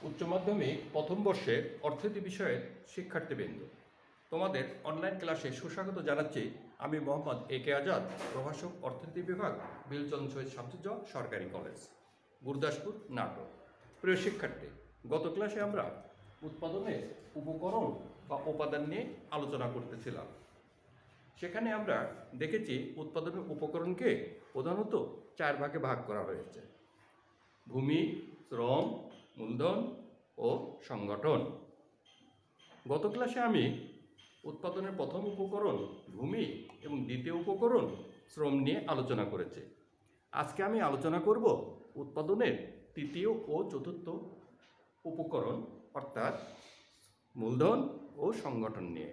উচ্চ মাধ্যমিক প্রথম বর্ষের অর্থনীতি বিষয়ের শিক্ষার্থীবৃন্দ, তোমাদের অনলাইন ক্লাসে সুস্বাগত জানাচ্ছি। আমি মোহাম্মদ একে আজাদ, প্রভাষক, অর্থনীতি বিভাগ, বিলচন্দ শহীদ শামসুজ্জোহা সরকারি কলেজ, গুরদাসপুর, নাটোর। প্রিয় শিক্ষার্থী, গত ক্লাসে আমরা উৎপাদনের উপকরণ বা উপাদান নিয়ে আলোচনা করতেছিলাম। সেখানে আমরা দেখেছি উৎপাদনের উপকরণকে প্রধানত 4 ভাগে ভাগ করা হয়েছে: ভূমি, শ্রম, মূলধন ও সংগঠন। গত ক্লাসে আমি উৎপাদনের প্রথম উপকরণ ভূমি এবং দ্বিতীয় উপকরণ শ্রম নিয়ে আলোচনা করেছি। আজকে আমি আলোচনা করব উৎপাদনের তৃতীয় ও চতুর্থ উপকরণ অর্থাৎ মূলধন ও সংগঠন নিয়ে।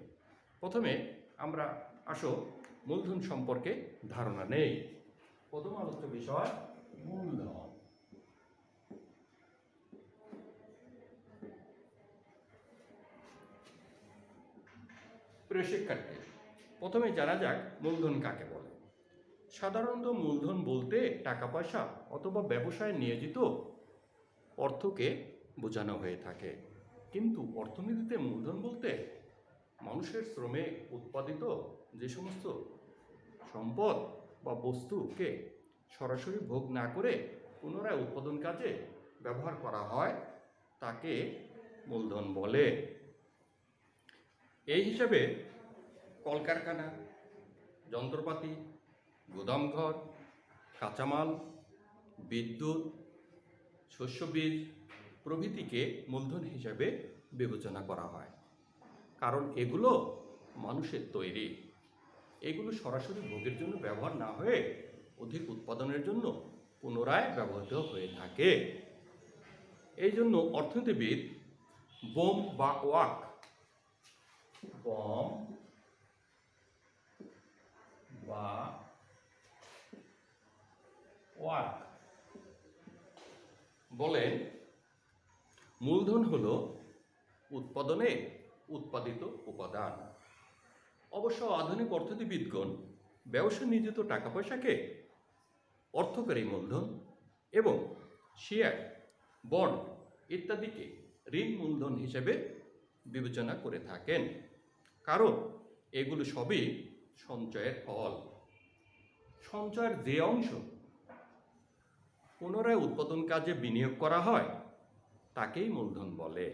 প্রথমে আমরা আসো মূলধন সম্পর্কে ধারণা নেই। প্রথম আলোচ্য বিষয় মূলধন। প্রিয় শিক্ষার্থী, প্রথমে জানা যাক মূলধন কাকে বলে। সাধারণত মূলধন বলতে টাকা পয়সা অথবা ব্যবসায় নিয়োজিত অর্থকে বোঝানো হয়ে থাকে। কিন্তু অর্থনীতিতে মূলধন বলতে মানুষের শ্রমে উৎপাদিত যে সমস্ত সম্পদ বা বস্তুকে সরাসরি ভোগ না করে পুনরায় উৎপাদন কাজে ব্যবহার করা হয় তাকে মূলধন বলে। এই হিসাবে কলকারখানা, যন্ত্রপাতি, গুদামঘর, কাঁচামাল, বিদ্যুৎ, শস্য বীজ প্রভৃতিকে মূলধন হিসাবে বিবেচনা করা হয়, কারণ এগুলো মানুষের তৈরি। এগুলো সরাসরি ভোগের জন্য ব্যবহার না হয়ে অধিক উৎপাদনের জন্য পুনরায় ব্যবহৃত হয়ে থাকে। এই জন্য অর্থনীতিবিদ বোম বা ওয়াক বলেন মূলধন হলো উৎপাদনে উৎপাদিত উপাদান। অবশ্য আধুনিক অর্থনীতিবিদগণ ব্যবসা নিয়োজিত টাকা পয়সাকে অর্থকারী মূলধন এবং শেয়ার, বন্ড ইত্যাদিকে ঋণ মূলধন হিসেবে বিবেচনা করে থাকেন, কারণ এগুলো সবই সঞ্চয়ের ফল। সঞ্চয়ের যে অংশ পুনরায় উৎপাদন কাজে বিনিয়োগ করা হয় তাকেই মূলধন বলে।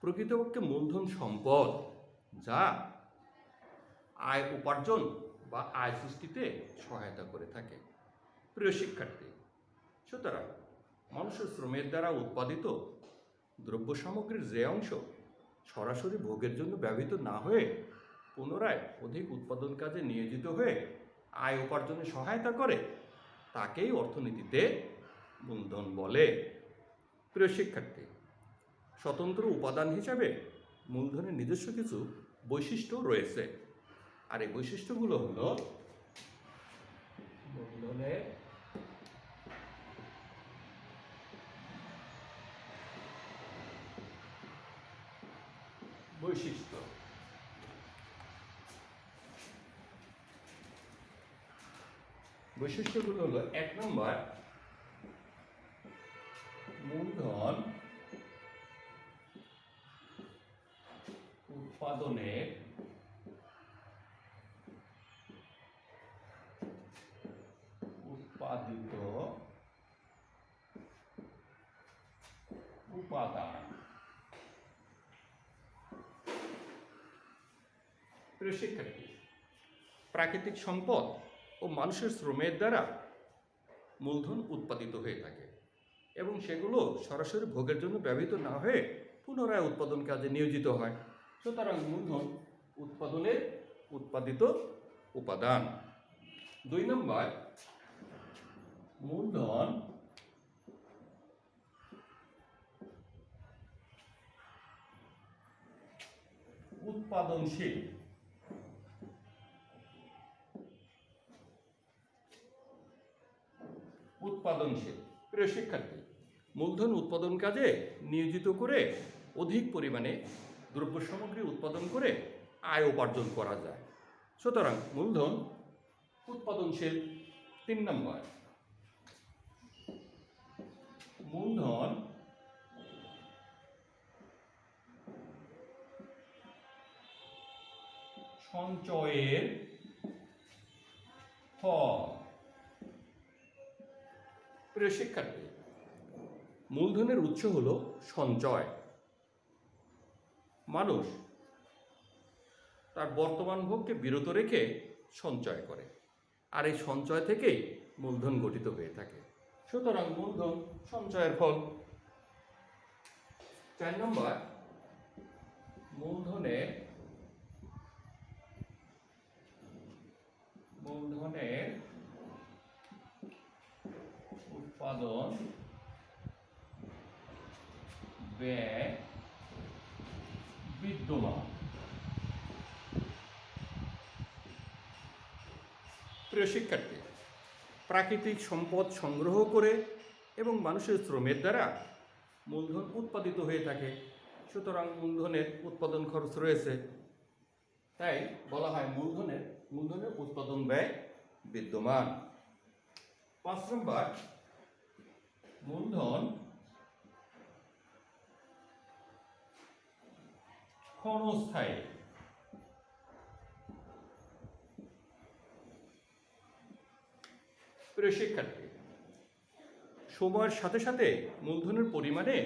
প্রকৃতপক্ষে মূলধন সম্পদ যা আয় উপার্জন বা আয় সৃষ্টিতে সহায়তা করে থাকে। প্রিয় শিক্ষার্থী, সুতরাং মানুষের শ্রমের দ্বারা উৎপাদিত দ্রব্য সামগ্রীর যে অংশ সরাসরি ভোগের জন্য ব্যবহৃত না হয়ে পুনরায় অধিক উৎপাদন কাজে নিয়োজিত হয়ে আয় উপার্জনে সহায়তা করে তাকেই অর্থনীতিতে মূলধন বলে। প্রিয় শিক্ষার্থী, স্বতন্ত্র উপাদান হিসাবে মূলধনের নিজস্ব কিছু বৈশিষ্ট্য রয়েছে, আর এই বৈশিষ্ট্যগুলো হলো মূলধনের বৈশিষ্ট্য। বৈশিষ্ট্যগুলো হলো: 1 নম্বর, মূলধন উৎপাদনের উৎপাদিত উপাদান। প্রিয় শিক্ষার্থী, প্রাকৃতিক সম্পদ ও মানুষের শ্রমের দ্বারা মূলধন উৎপাদিত হয়ে থাকে এবং সেগুলো সরাসরি ভোগের জন্য ব্যবহৃত না হয়ে পুনরায় উৎপাদন কাজে নিয়োজিত হয়। সুতরাং মূলধন উৎপাদনের উৎপাদিত উপাদান। 2 নম্বর, মূলধন উৎপাদনশীল। প্রিয় শিক্ষার্থী, মূলধন উৎপাদন কাজে নিয়োজিত করে অধিক পরিমাণে দ্রব্য সামগ্রী উৎপাদন করে আয় উপার্জন করা যায়। সুতরাং মূলধন উৎপাদনশীল। 3 নম্বর, মূলধন সঞ্চয়ের ফল। প্রিয় শিক্ষার্থী, মূলধনের উৎস হলো সঞ্চয়। মানুষ তার বর্তমান ভোগকে বিরত রেখে সঞ্চয় করে, আর এই সঞ্চয় থেকেই মূলধন গঠিত হয়ে থাকে। সুতরাং মূলধন সঞ্চয়ের ফল। 4 নম্বর, মূলধনের উৎপাদন ব্যয় বিদ্যমান। প্রিয় শিক্ষার্থী, প্রাকৃতিক সম্পদ সংগ্রহ করে এবং মানুষের শ্রমের দ্বারা মূলধন উৎপাদিত হয়ে থাকে। সুতরাং মূলধনের উৎপাদন খরচ রয়েছে, তাই বলা হয় মূলধনের উৎপাদন ব্যয় বিদ্যমান। 5 নম্বর, মূলধন ক্ষণস্থায়ী। প্রিয় শিক্ষার্থী, সময়ের সাথে সাথে মূলধনের পরিমাণে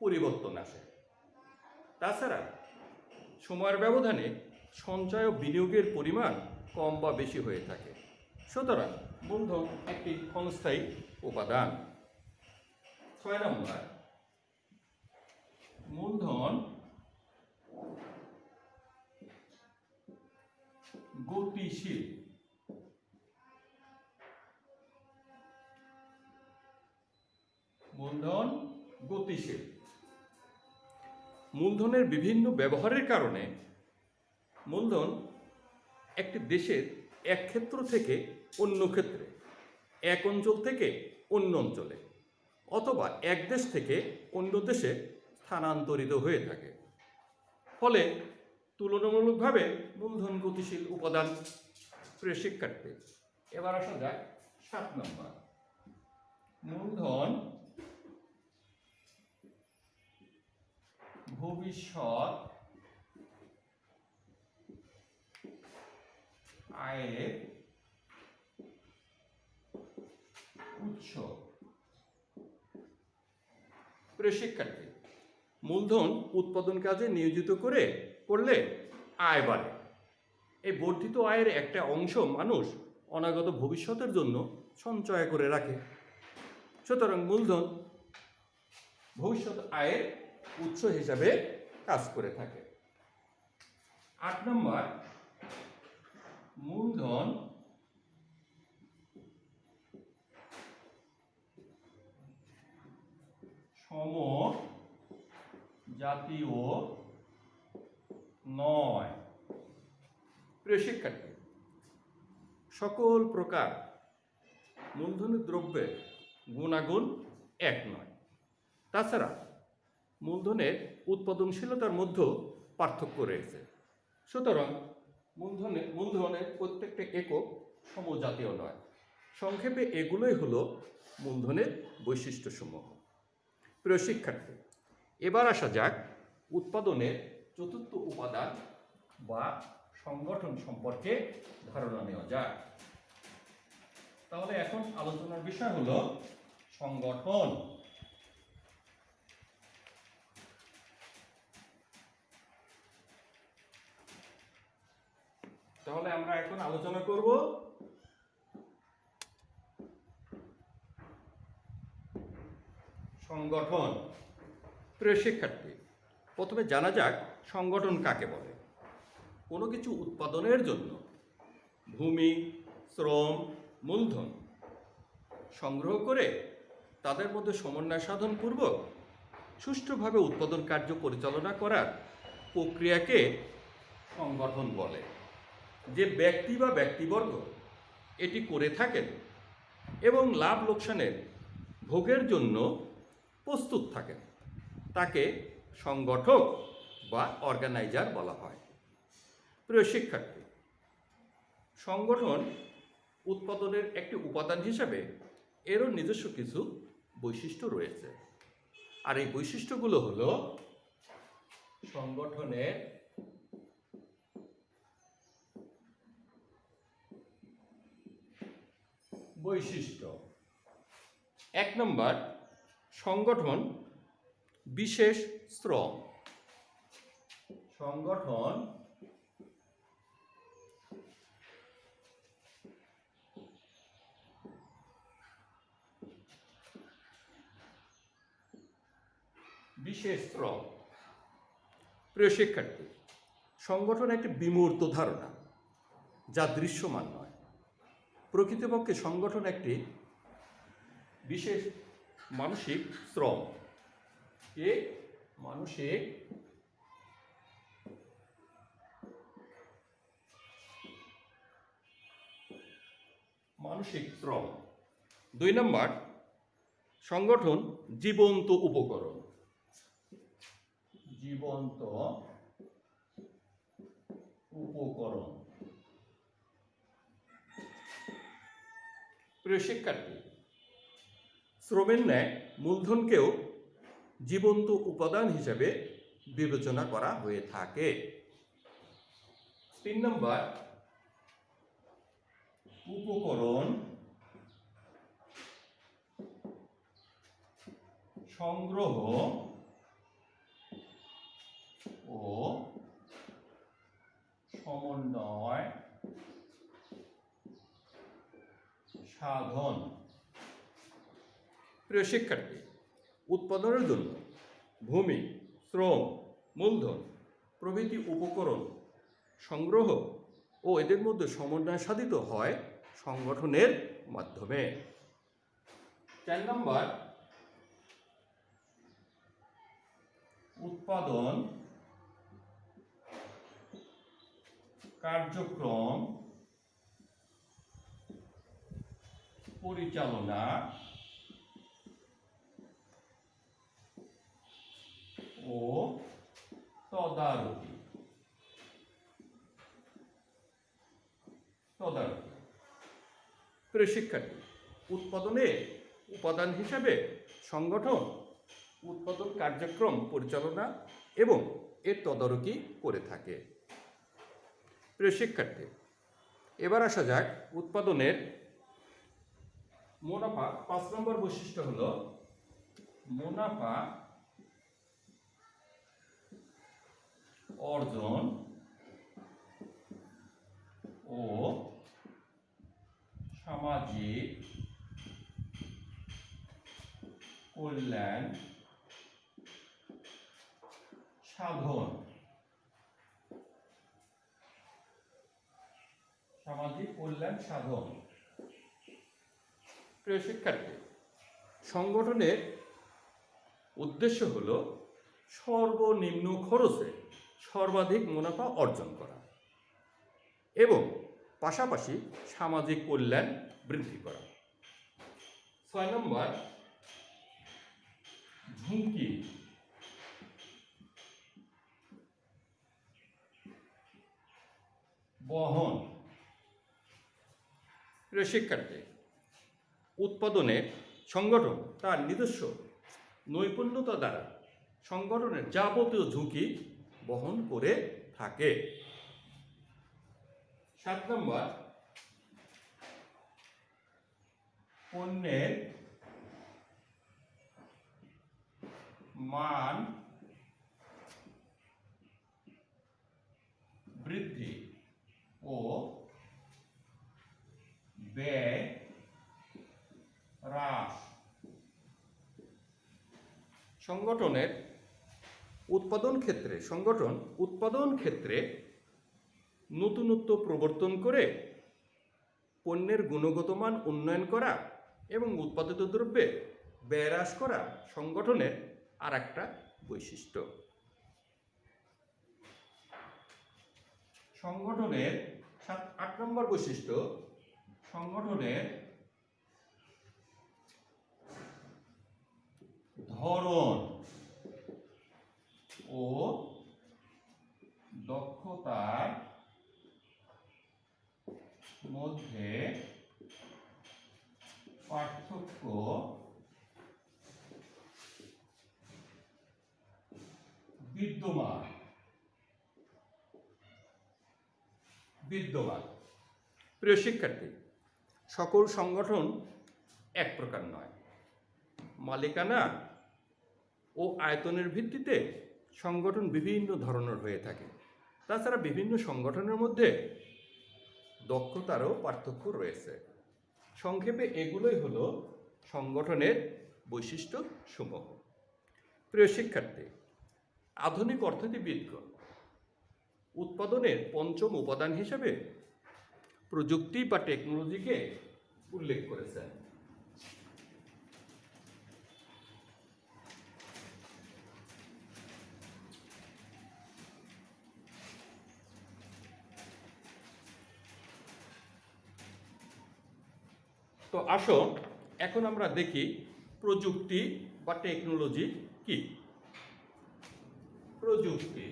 পরিবর্তন আসে। তাছাড়া সময়ের ব্যবধানে সঞ্চয় ও বিনিয়োগের পরিমাণ কম বা বেশি হয়ে থাকে। সুতরাং মূলধন একটি ক্ষণস্থায়ী উপাদান। 6 নম্বর, মূলধন গতিশীল। মূলধন গতিশীল। মূলধনের বিভিন্ন ব্যবহারের কারণে মূলধন একটি দেশের এক ক্ষেত্র থেকে অন্য ক্ষেত্রে, এক অঞ্চল থেকে অন্য অঞ্চলে অথবা এক দেশ থেকে অন্য দেশে স্থানান্তরিত হয়ে থাকে। ফলে তুলনামূলকভাবে মূলধন গতিশীল উপাদান। প্রিয় শিক্ষার্থী, এবার আসা যাক 7 নম্বর, মূলধন ভবিষ্যৎ আয়ের উৎস। প্রিয় শিক্ষার্থী, মূলধন উৎপাদন কাজে নিয়োজিত করলে আয় বাড়ে। এই বর্ধিত আয়ের একটা অংশ মানুষ অনাগত ভবিষ্যতের জন্য সঞ্চয় করে রাখে। সুতরাং মূলধন ভবিষ্যৎ আয়ের উৎস হিসাবে কাজ করে থাকে। 8 নম্বর, মূলধন সমজাতীয় নয়। প্রিয় শিক্ষার্থী, সকল প্রকার মূলধনী দ্রব্যের গুণাগুণ এক নয়। তাছাড়া মূলধনের উৎপাদনশীলতার মধ্যেও পার্থক্য রয়েছে। সুতরাং মূলধনের প্রত্যেকটা একক সমজাতীয় নয়। সংক্ষেপে এগুলোই হলো মূলধনের বৈশিষ্ট্যসমূহ। প্রিয় শিক্ষার্থী, এবার আসা যাক উৎপাদনের চতুর্থ উপাদান বা সংগঠন সম্পর্কে ধারণা নেওয়া যাক। তাহলে এখন আলোচনার বিষয় হলো সংগঠন। তাহলে আমরা এখন আলোচনা করব সংগঠন। প্রিয় শিক্ষার্থী, প্রথমে জানা যাক সংগঠন কাকে বলে। কোনো কিছু উৎপাদনের জন্য ভূমি, শ্রম, মূলধন সংগ্রহ করে তাদের মধ্যে সমন্বয় সাধনপূর্বক সুষ্ঠুভাবে উৎপাদন কার্য পরিচালনা করার প্রক্রিয়াকে সংগঠন বলে। যে ব্যক্তি বা ব্যক্তিবর্গ এটি করে থাকেন এবং লাভ লোকসানের ভোগের জন্য প্রস্তুত থাকেন তাকে সংগঠক বা অর্গানাইজার বলা হয়। প্রিয় শিক্ষার্থী, সংগঠন উৎপাদনের একটি উপাদান হিসাবে এরও নিজস্ব কিছু বৈশিষ্ট্য রয়েছে। আর এই বৈশিষ্ট্যগুলো হলো সংগঠনের বৈশিষ্ট্য। 1 নম্বর, সংগঠন বিশেষ শ্রম। সংগঠন বিশেষ শ্রম। প্রিয় শিক্ষার্থী, সংগঠন একটি বিমূর্ত ধারণা যা দৃশ্যমান নয়। প্রকৃতপক্ষে সংগঠন একটি বিশেষ মানসিক শ্রম। মানসিক শ্রম। 2 নম্বর, সংগঠন জীবন্ত উপকরণ। জীবন্ত উপকরণ। প্রিয় শিক্ষার্থী, শ্রমের ন্যায় মূলধনকেও জীবন্ত উপাদান হিসেবে বিবেচনা করা হয়ে থাকে। 3 নম্বর, উপকরণ সংগ্রহ ও সমন্বয় সাধন। প্রিয় শিক্ষার্থী, উৎপাদনের জন্য ভূমি, শ্রম, মূলধন প্রভৃতি উপকরণ সংগ্রহ ও এদের মধ্যে সমন্বয় সাধিত হয় সংগঠনের মাধ্যমে। 4 নম্বর, উৎপাদন কার্যক্রম পরিচালনা ও তদারকি। প্রিয় শিক্ষার্থী, উৎপাদনের উপাদান হিসাবে সংগঠন উৎপাদন কার্যক্রম পরিচালনা এবং এর তদারকি করে থাকে। প্রিয় শিক্ষার্থী, এবার আসা যাক উৎপাদনের মুনাফা। 5 নম্বর বৈশিষ্ট্য হলো মুনাফা অর্জন ও সামাজিক কল্যাণ সাধন। সামাজিক কল্যাণ সাধন। প্রিয় শিক্ষার্থী, সংগঠনের উদ্দেশ্য হলো সর্বনিম্ন খরচে সর্বাধিক মুনাফা অর্জন করা এবং পাশাপাশি সামাজিক কল্যাণ বৃদ্ধি করা। 6 নম্বর, ঝুঁকি বহন। প্রিয় শিক্ষার্থী, উৎপাদনে সংগঠন তার নিজস্ব নৈপুণ্যতা দ্বারা সংগঠনের যাবতীয় ঝুঁকি বহন করে থাকে। 7 নম্বর, পণ্যের মান বৃদ্ধি ও ব্যয় হ্রাস। সংগঠন উৎপাদন ক্ষেত্রে নতুনত্ব প্রবর্তন করে পণ্যের গুণগত মান উন্নয়ন করা এবং উৎপাদিত দ্রব্যে ব্যয় হ্রাস করা সংগঠনের আর একটা বৈশিষ্ট্য। সংগঠনের 8 নম্বর বৈশিষ্ট্য, সংগঠনের ধরন ও দক্ষতার মধ্যে পার্থক্য বিদ্যমান। প্রিয় শিক্ষার্থী, সকল সংগঠন এক প্রকার নয়। মালিকানা ও আয়তনের ভিত্তিতে সংগঠন বিভিন্ন ধরনের হয়ে থাকে। তাছাড়া বিভিন্ন সংগঠনের মধ্যে দক্ষতারও পার্থক্য রয়েছে। সংক্ষেপে এগুলোই হলো সংগঠনের বৈশিষ্ট্য সমূহ। প্রিয় শিক্ষার্থী, আধুনিক অর্থনীতিবিদগণ উৎপাদনের পঞ্চম উপাদান হিসেবে প্রযুক্তি বা টেকনোলজিকে উল্লেখ করেছেন। তো আসো এখন আমরা দেখি প্রযুক্তি বা টেকনোলজি কি। প্রযুক্তি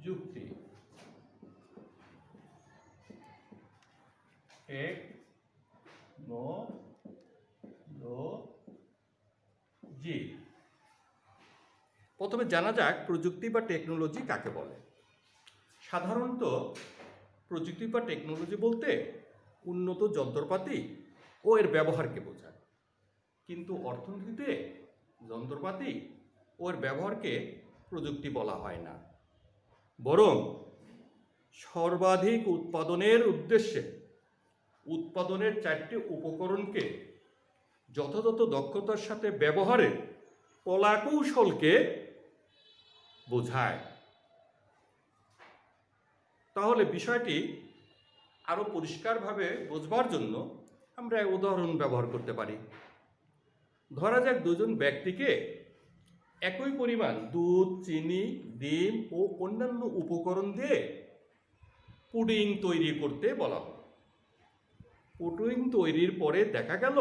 যুক্তি টেকনোলজি। প্রথমে জানা যাক প্রযুক্তি বা টেকনোলজি কাকে বলে। সাধারণত প্রযুক্তি বা টেকনোলজি বলতে উন্নত যন্ত্রপাতি ও এর ব্যবহারকে বোঝায়, কিন্তু অর্থনীতিতে যন্ত্রপাতি ও এর ব্যবহারকে প্রযুক্তি বলা হয় না, বরং সর্বাধিক উৎপাদনের উদ্দেশ্যে উৎপাদনের 4টি উপকরণকে যথাযথ দক্ষতার সাথে ব্যবহারের কলাকৌশলকে বোঝায়। তাহলে বিষয়টি আরো পরিষ্কারভাবে বোঝবার জন্য আমরা এক উদাহরণ ব্যবহার করতে পারি। ধরা যাক দুজন ব্যক্তিকে একই পরিমাণ দুধ, চিনি, ডিম ও অন্যান্য উপকরণ দিয়ে পুডিং তৈরি করতে বলা হয়। পুডিং তৈরির পরে দেখা গেল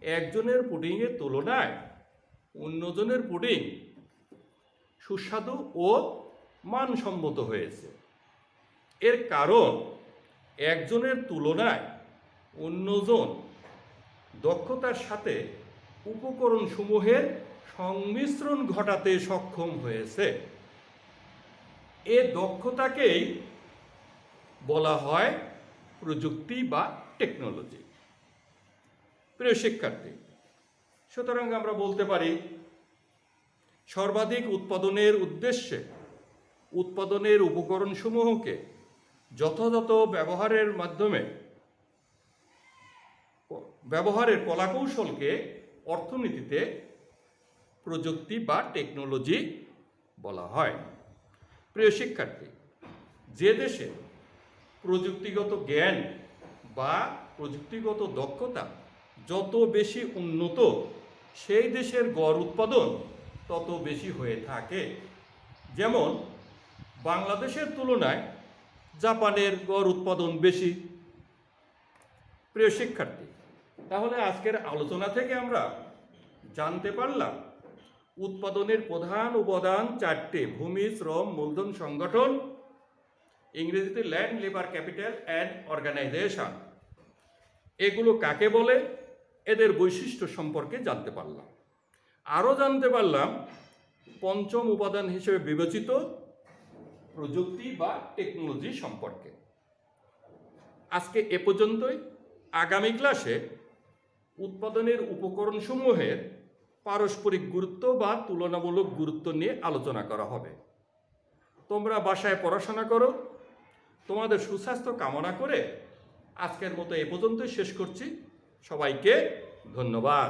একজনের পুডিংয়ের তুলনায় অন্যজনের পুডিং সুস্বাদু ও মানসম্মত হয়েছে। এর কারণ একজনের তুলনায় অন্যজন দক্ষতার সাথে উপকরণ সমূহের সংমিশ্রণ ঘটাতে সক্ষম হয়েছে। এ দক্ষতাকেই বলা হয় প্রযুক্তি বা টেকনোলজি। প্রিয় শিক্ষার্থী, সুতরাং আমরা বলতে পারি সর্বাধিক উৎপাদনের উদ্দেশ্যে উৎপাদনের উপকরণ সমূহকে যথাযথ ব্যবহারের মাধ্যমে ব্যবহারের কলাকৌশলকে অর্থনীতিতে প্রযুক্তি বা টেকনোলজি বলা হয়। প্রিয় শিক্ষার্থী, যে দেশে প্রযুক্তিগত জ্ঞান বা প্রযুক্তিগত দক্ষতা যত বেশি উন্নত, সেই দেশের গড় উৎপাদন তত বেশি হয়ে থাকে। যেমন বাংলাদেশের তুলনায় জাপানের গড় উৎপাদন বেশি। প্রিয় শিক্ষার্থী, তাহলে আজকের আলোচনা থেকে আমরা জানতে পারলাম উৎপাদনের প্রধান উপাদান 4টি: ভূমি, শ্রম, মূলধন, সংগঠন, ইংরেজিতে land, labour, capital and organisation. এগুলো কাকে বলে, এদের বৈশিষ্ট্য সম্পর্কে জানতে পারলাম। আরও জানতে পারলাম পঞ্চম উপাদান হিসেবে বিবেচিত প্রযুক্তি বা টেকনোলজি সম্পর্কে। আজকে এ পর্যন্তই। আগামী ক্লাসে উৎপাদনের উপকরণসমূহের পারস্পরিক গুরুত্ব বা তুলনামূলক গুরুত্ব নিয়ে আলোচনা করা হবে। তোমরা বাসায় পড়াশোনা করো। তোমাদের সুস্বাস্থ্য কামনা করে আজকের মতো এ পর্যন্তই শেষ করছি। সবাইকে ধন্যবাদ।